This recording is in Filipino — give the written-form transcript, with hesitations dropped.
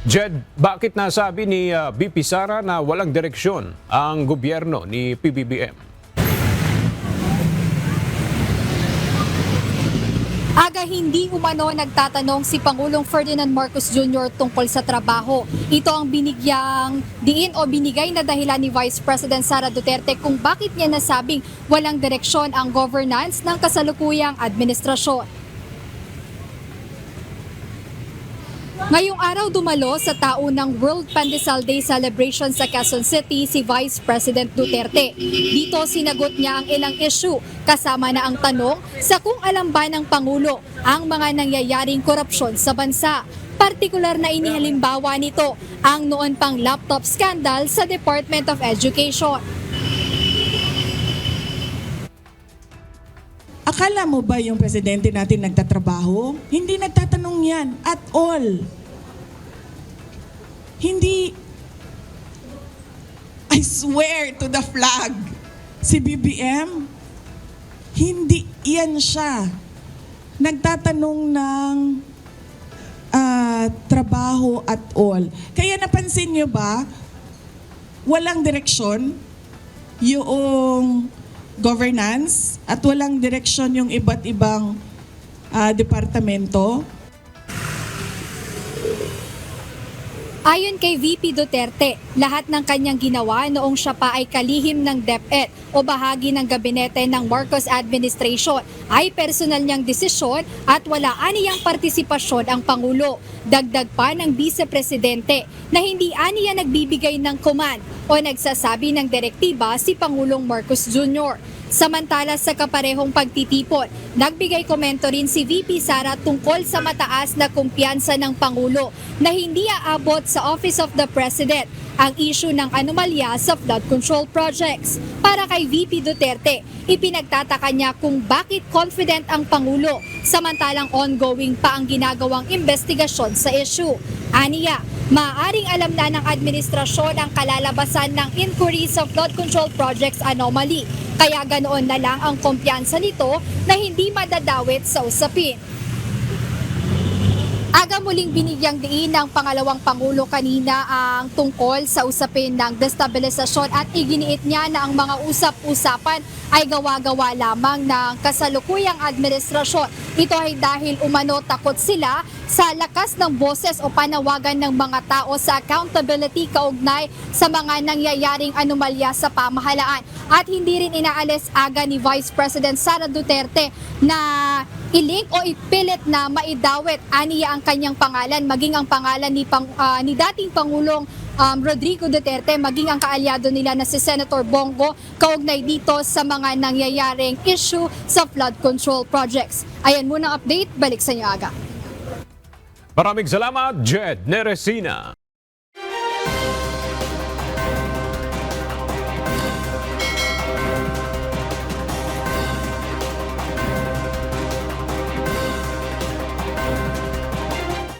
Jed, bakit nasabi ni VP Sara na walang direksyon ang gobyerno ni PBBM? Aga hindi umano nagtatanong si Pangulong Ferdinand Marcos Jr. tungkol sa trabaho. Ito ang binigyang diin o binigay na dahilan ni Vice President Sara Duterte kung bakit niya nasabing walang direksyon ang governance ng kasalukuyang administrasyon. Ngayong araw dumalo sa taunang World Pandesal Day celebration sa Quezon City si Vice President Duterte. Dito sinagot niya ang ilang issue kasama na ang tanong sa kung alam ba ng Pangulo ang mga nangyayaring korupsyon sa bansa. Partikular na inihalimbawa nito ang noon pang laptop scandal sa Department of Education. Akala mo ba yung presidente natin nagtatrabaho? Hindi nagtatanong yan at all. Hindi, I swear to the flag, si BBM, hindi yan siya. Nagtatanong ng trabaho at all. Kaya napansin niyo ba, walang direksyon yung governance at walang direksyon yung iba't ibang departamento. Ayon kay VP Duterte, lahat ng kanyang ginawa noong siya pa ay kalihim ng DepEd o bahagi ng gabinete ng Marcos administration ay personal niyang desisyon at wala aniyang partisipasyon ang Pangulo. Dagdag pa ng Vice Presidente na hindi aniya nagbibigay ng command o nagsasabi ng direktiba si Pangulong Marcos Jr. Samantala sa kaparehong pagtitipon, nagbigay komento rin si VP Sara tungkol sa mataas na kumpiyansa ng Pangulo na hindi aabot sa Office of the President ang issue ng anomalya sa flood control projects. Para kay VP Duterte, ipinagtataka niya kung bakit confident ang Pangulo samantalang ongoing pa ang ginagawang investigasyon sa issue. Aniya, maaaring alam na ng administrasyon ang kalalabasan ng inquiry sa flood control projects anomaly. Kaya ganoon na lang ang kumpiyansa nito na hindi madadawit sa usapin. Aga muling binigyang diin ng pangalawang Pangulo kanina ang tungkol sa usapin ng destabilisasyon at iginiit niya na ang mga usap-usapan ay gawa-gawa lamang ng kasalukuyang administrasyon. Ito ay dahil umano takot sila sa lakas ng boses o panawagan ng mga tao sa accountability kaugnay sa mga nangyayaring anomalya sa pamahalaan. At hindi rin inaalis aga ni Vice President Sara Duterte na ilink o ipilit na maidawit aniya ang kanyang pangalan, maging ang pangalan ni dating Pangulong Rodrigo Duterte, maging ang kaalyado nila na si Senator Bongo kaugnay dito sa mga nangyayaring issue sa flood control projects. Ayan muna ang update, balik sa inyo aga. Maraming salamat, Jed Neresina.